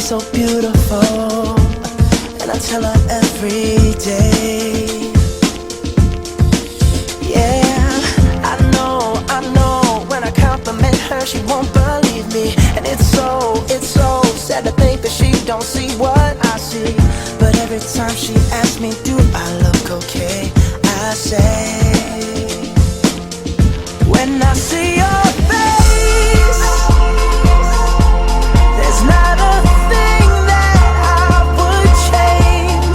so beautiful, and I tell her every day. Yeah, I know, when I compliment her, she won't believe me. And it's so sad to think that she don't see what I see. But every time she asks me, do I look okay, I say, when I see your face, there's not a thing that I would change,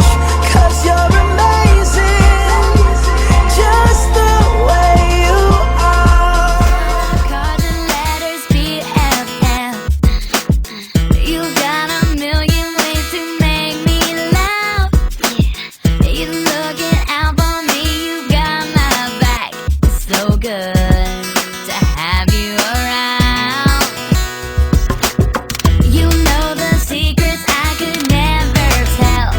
'cause you're amazing, just the way you are. Cards and letters, BFF. You got a million ways to make me laugh. Yeah. You're looking out for me, you got my back. It's so good to have you around. You know the secrets I could never tell.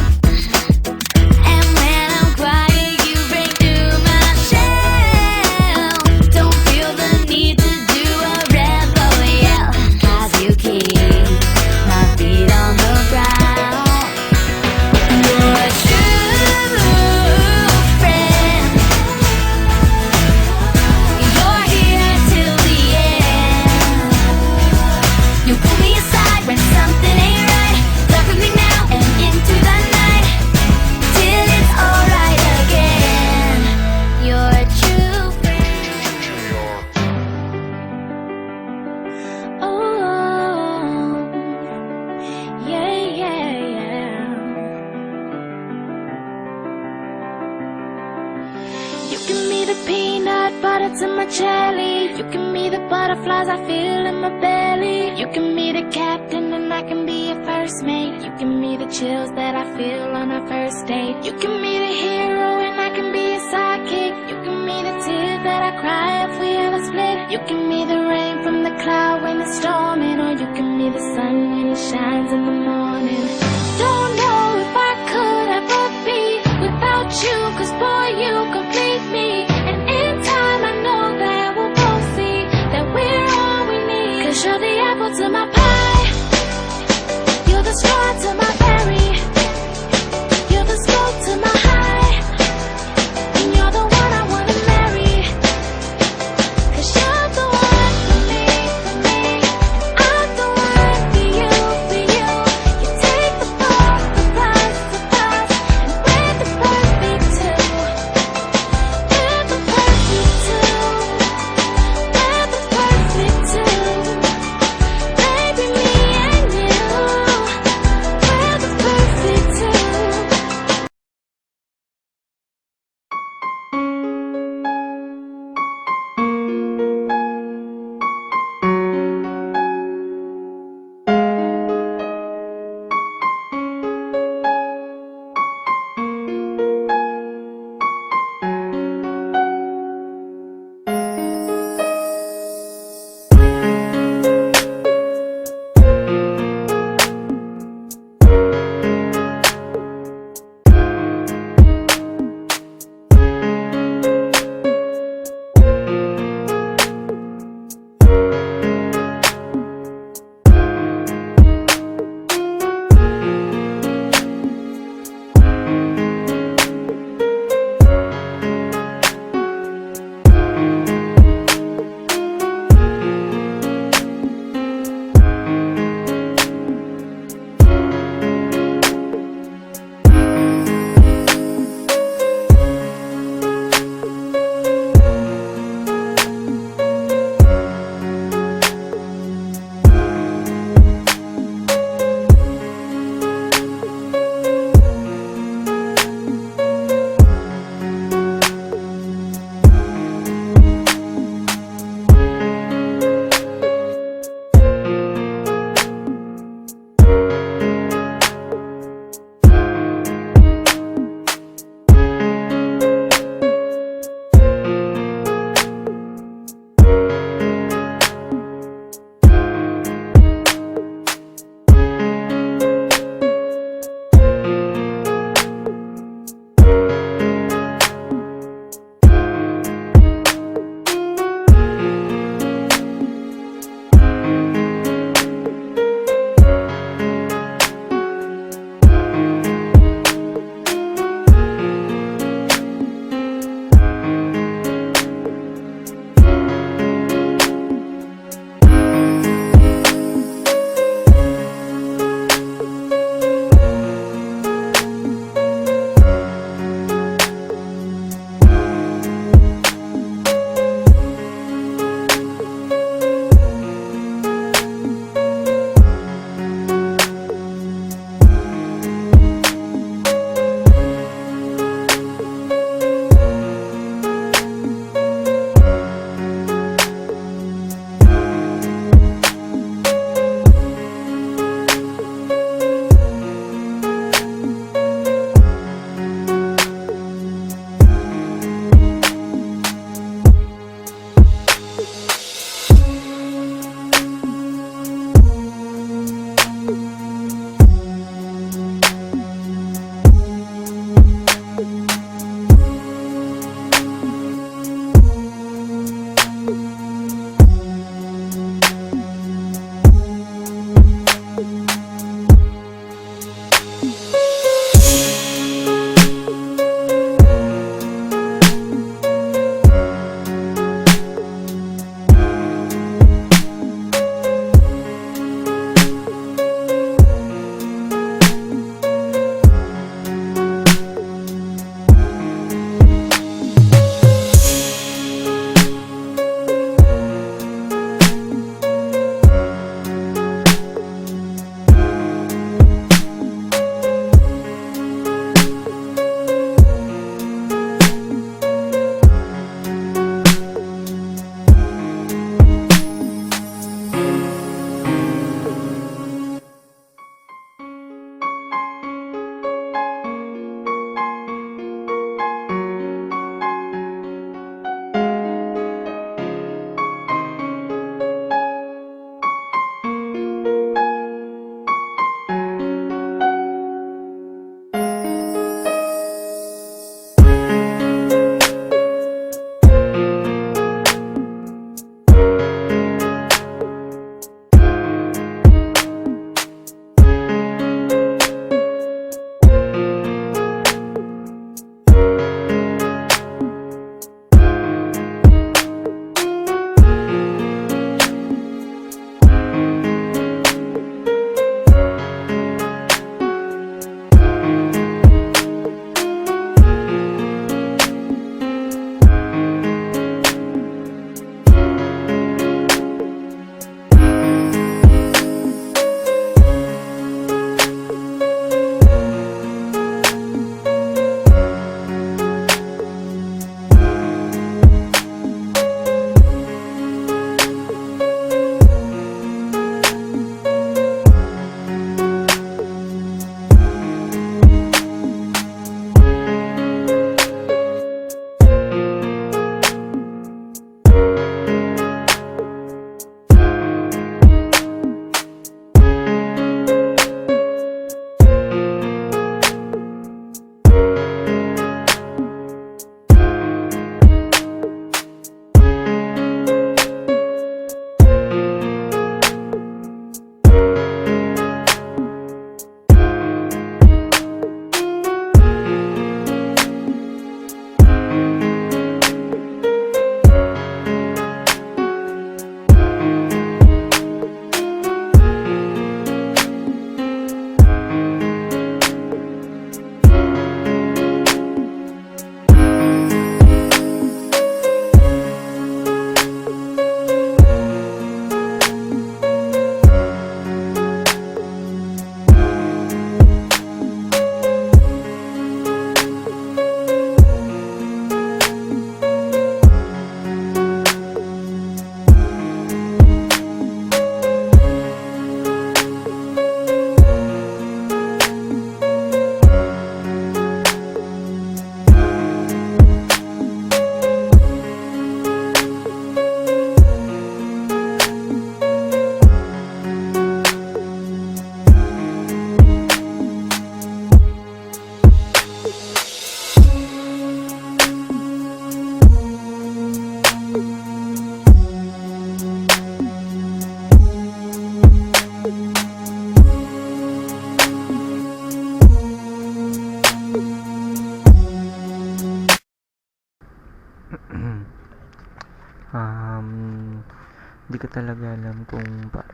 And when I'm quiet, you break through my shell. Don't feel the need to do a rebel yell, 'cause you keep my feet on the ground. You're a true friend. You're here till the end. You pull me aside when something ain't right. Talk with me now and into the night, till it's alright again. You're a true friend. Oh, yeah, yeah, yeah. You give me the peanut butter to my jelly. You give me the butterflies I feel in my belly. You give me the captain and I can be your first mate. You give me the chills that I feel on our first date. You give me the hero and I can be your sidekick. You give me the tears that I cry if we ever split. You give me the rain from the cloud when it's storming, or you give me the sun when it shines in the morning. Don't know if I could ever be without you, 'cause boy, you complete me. And in time I know that we'll both see that we're all we need. 'Cause you're the apple to my pie, you're the straw to my berry, you're the smoke to my high, and you're the one I wanna marry. 'Cause you're the one for me, I'm the one for you, for you. You take the ball, the pass, and we're the perfect two. We're the perfect two. We're the perfect two. Baby, me and you, we're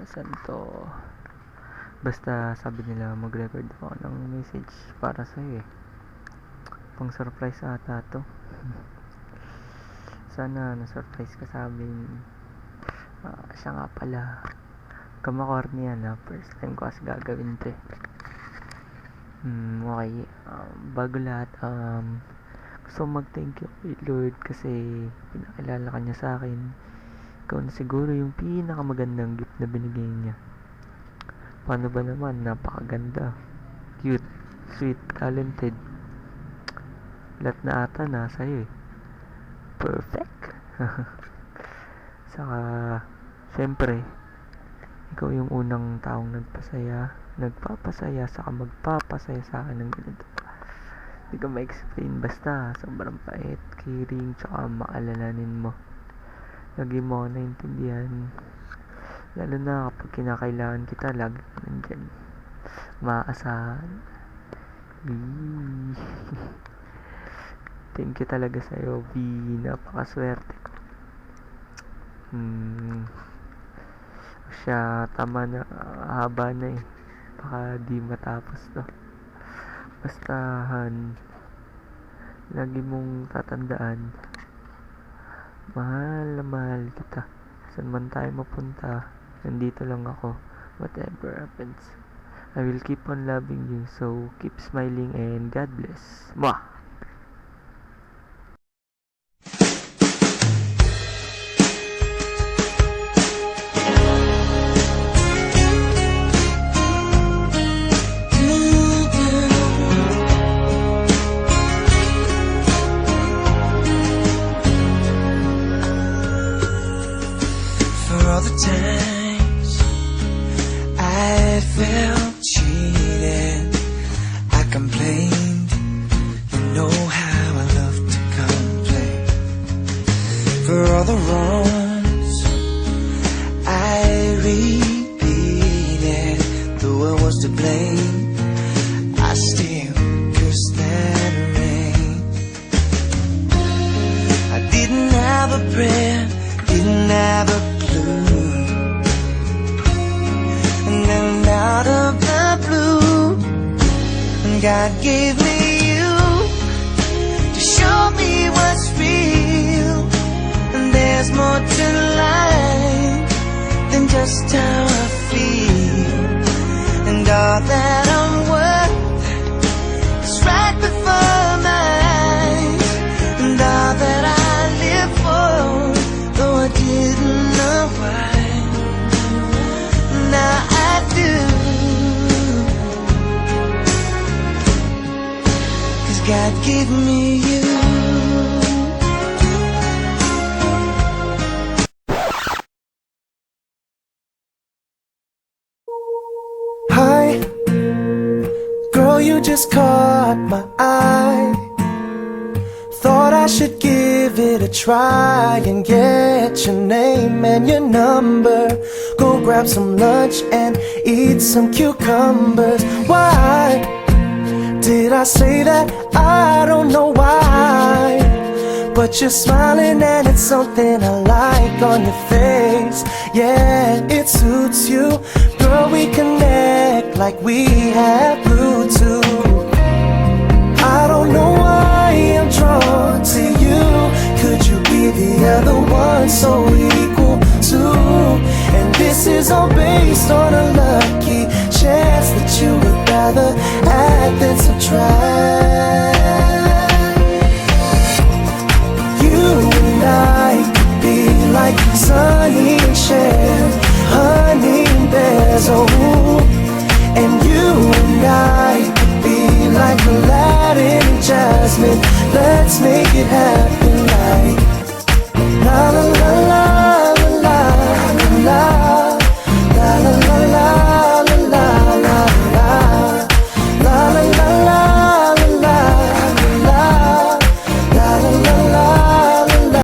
saan to? Basta sabi nila mag-record ako ng message para sa'yo eh. Pang surprise ata to. Sana na-surprise ka sa amin. Siya nga pala. Kamakorny yan ha. First time ko kasi gagawin to eh. Okay. Bago lahat, gusto mag-thank you kay Lord kasi pinakilala ka niya sa akin. Ikaw na siguro yung pinakamagandang gift na binigay niya. Paano ba naman? Napakaganda. Cute. Sweet. Talented. Lahat na ata nasa iyo eh. Perfect. Saka, syempre, ikaw yung unang taong nagpapasaya, saka magpapasaya sa akin ng ganito. Hindi ka ma-explain, basta sobrang pait, caring, tsaka maalalanin mo. Lagi mo ako naintindihan. Lalo na kapag kinakailangan kita, lagi ka nandyan. Maaasahan. Thank you talaga sa'yo, V. Napakaswerte ko. Siya, tama na, haba na eh. Baka di matapos to. Bastahan, lagi mong tatandaan, mahal na mahal kita. Saan man tayo mapunta, nandito lang ako. Whatever happens, I will keep on loving you. So, keep smiling and God bless. Mwah! All the times I felt cheated, I complained. You know how I love to complain. For all the wrongs I repeated, though I was to blame, I still cursed that rain. I didn't have a prayer, didn't have a out of the blue, God gave me you to show me what's real. And there's more to life than just how I feel. And all that I'm worth is right before my eyes. And all that I live for, though I didn't know why, now I do. 'Cause God gave me you. Hi, girl, you just caught my eye. Thought I should give it a try and get your name and your number. Go grab some lunch and eat some cucumbers. Why did I say that? I don't know why. But you're smiling and it's something I like on your face. Yeah, it suits you. Girl, we connect like we have Bluetooth. I don't know why I'm drawn to you. Could you be the other one so equal to? And this is all based on a lucky chance that you would rather add than subtract. You and I could be like Sonny and Cher, honey and bears, oh. And you and I could be like Aladdin and Jasmine. Let's make it happen.